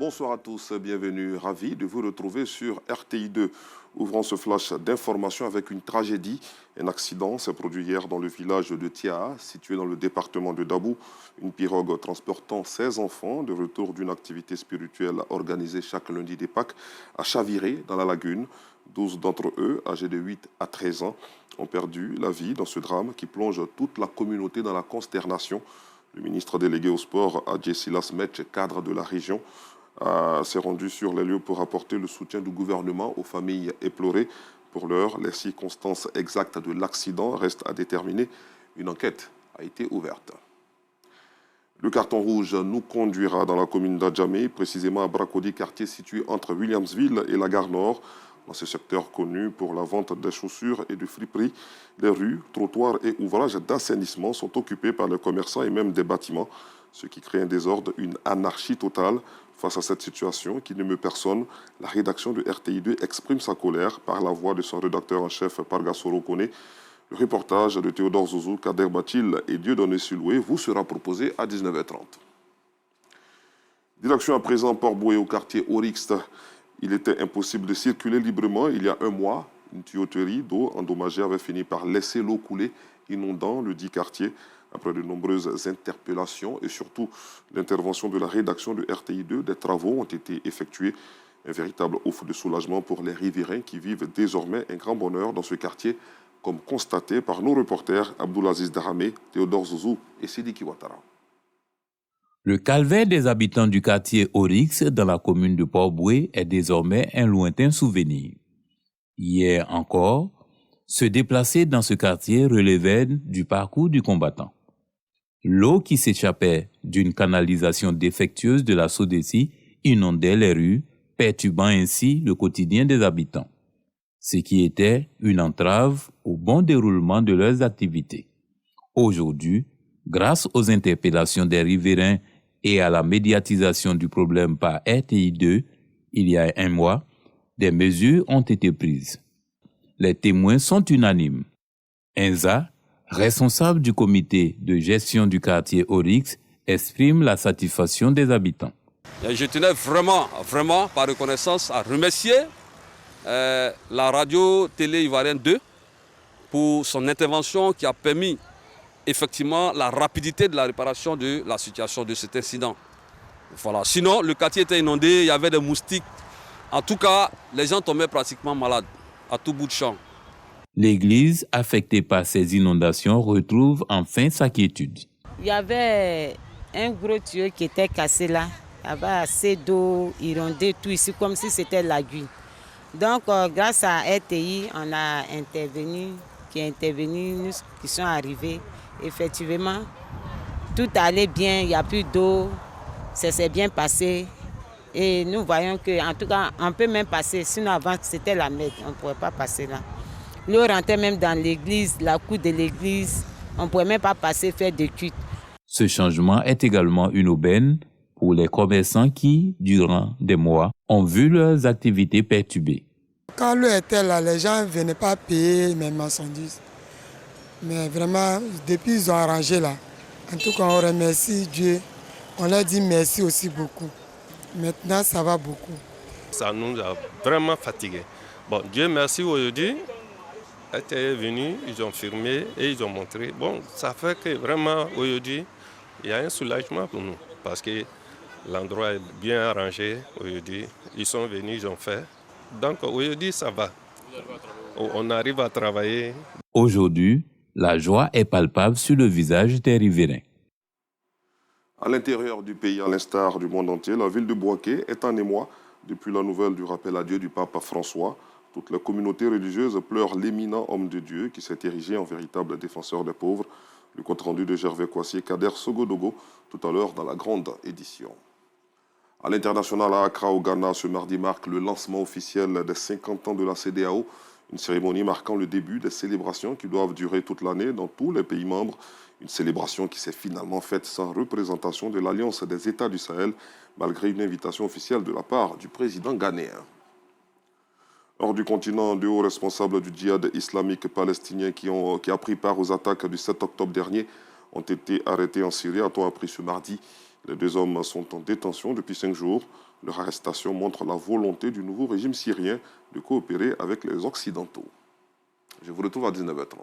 Bonsoir à tous, bienvenue, ravi de vous retrouver sur RTI2. Ouvrons ce flash d'information avec une tragédie. Un accident s'est produit hier dans le village de Tiaa, situé dans le département de Dabou. Une pirogue transportant 16 enfants de retour d'une activité spirituelle organisée chaque lundi des Pâques a chaviré dans la lagune. 12 d'entre eux, âgés de 8 à 13 ans, ont perdu la vie dans ce drame qui plonge toute la communauté dans la consternation. Le ministre délégué au sport, Adjé Silas Metch, cadre de la région, s'est rendu sur les lieux pour apporter le soutien du gouvernement aux familles éplorées. Pour l'heure, les circonstances exactes de l'accident restent à déterminer. Une enquête a été ouverte. Le carton rouge nous conduira dans la commune d'Adjamé, précisément à Bracody, quartier situé entre Williamsville et la gare Nord. Dans ce secteur connu pour la vente des chaussures et de friperies, les rues, trottoirs et ouvrages d'assainissement sont occupés par les commerçants et même des bâtiments, ce qui crée un désordre, une anarchie totale. Face à cette situation qui n'émeut personne, la rédaction de RTI2 exprime sa colère par la voix de son rédacteur en chef, Pargasoro Kone. Le reportage de Théodore Zouzou, Kader Batil et Dieudonné Suloué vous sera proposé à 19h30. Direction à présent Port-Boué au quartier Orixte. Il était impossible de circuler librement. Il y a un mois, une tuyauterie d'eau endommagée avait fini par laisser l'eau couler, inondant le dit quartier. Après de nombreuses interpellations et surtout l'intervention de la rédaction de RTI2, des travaux ont été effectués. Un véritable ouf de soulagement pour les riverains qui vivent désormais un grand bonheur dans ce quartier, comme constaté par nos reporters Abdoulaziz Dahamé, Théodore Zouzou et Sidiki Ouattara. Le calvaire des habitants du quartier Orix dans la commune de Port-Boué est désormais un lointain souvenir. Hier encore, se déplacer dans ce quartier relevait du parcours du combattant. L'eau qui s'échappait d'une canalisation défectueuse de la Sodeci inondait les rues, perturbant ainsi le quotidien des habitants, ce qui était une entrave au bon déroulement de leurs activités. Aujourd'hui, grâce aux interpellations des riverains et à la médiatisation du problème par RTI2, il y a un mois, des mesures ont été prises. Les témoins sont unanimes. Enza, responsable du comité de gestion du quartier Orix, exprime la satisfaction des habitants. Je tenais vraiment, par reconnaissance, à remercier la radio Télé Ivoirienne 2 pour son intervention qui a permis effectivement la rapidité de la réparation de la situation de cet incident. Voilà. Sinon, le quartier était inondé, il y avait des moustiques. En tout cas, les gens tombaient pratiquement malades à tout bout de champ. L'église, affectée par ces inondations, retrouve enfin sa quiétude. Il y avait un gros tuyau qui était cassé là. Il y avait assez d'eau inondée, tout ici, comme si c'était la lagune. Donc, grâce à RTI, on a intervenu, qui sont arrivés. Effectivement, tout allait bien, il n'y a plus d'eau, ça s'est bien passé. Et nous voyons qu'en tout cas, on peut même passer. Sinon, avant, c'était la merde, on ne pourrait pas passer là. L'eau rentrait même dans l'église, la cour de l'église. On ne pouvait même pas passer, faire des cuites. Ce changement est également une aubaine pour les commerçants qui, durant des mois, ont vu leurs activités perturbées. Quand l'eau était là, les gens ne venaient pas payer mes marchandises. Mais vraiment, depuis ils ont arrangé là. En tout cas, on remercie Dieu. On leur dit merci aussi beaucoup. Maintenant, ça va beaucoup. Ça nous a vraiment fatigués. Bon, Dieu merci aujourd'hui. Ils étaient venus, ils ont filmé et ils ont montré. Bon, ça fait que vraiment aujourd'hui, il y a un soulagement pour nous. Parce que l'endroit est bien arrangé aujourd'hui. Ils sont venus, ils ont fait. Donc aujourd'hui, ça va. On arrive à travailler. Aujourd'hui, la joie est palpable sur le visage des riverains. À l'intérieur du pays, à l'instar du monde entier, la ville de Bouaké est en émoi depuis la nouvelle du rappel à Dieu du pape François. Toute la communauté religieuse pleure l'éminent homme de Dieu qui s'est érigé en véritable défenseur des pauvres. Le compte-rendu de Gervais Kouassi et Kader Sogodogo tout à l'heure dans la grande édition. À l'international à Accra, au Ghana, ce mardi marque le lancement officiel des 50 ans de la CEDEAO. Une cérémonie marquant le début des célébrations qui doivent durer toute l'année dans tous les pays membres. Une célébration qui s'est finalement faite sans représentation de l'Alliance des États du Sahel, malgré une invitation officielle de la part du président ghanéen. Hors du continent, deux hauts responsables du djihad islamique palestinien qui a pris part aux attaques du 7 octobre dernier ont été arrêtés en Syrie, a-t-on appris ce mardi. Les 2 hommes sont en détention depuis 5 jours. Leur arrestation montre la volonté du nouveau régime syrien de coopérer avec les Occidentaux. Je vous retrouve à 19h30.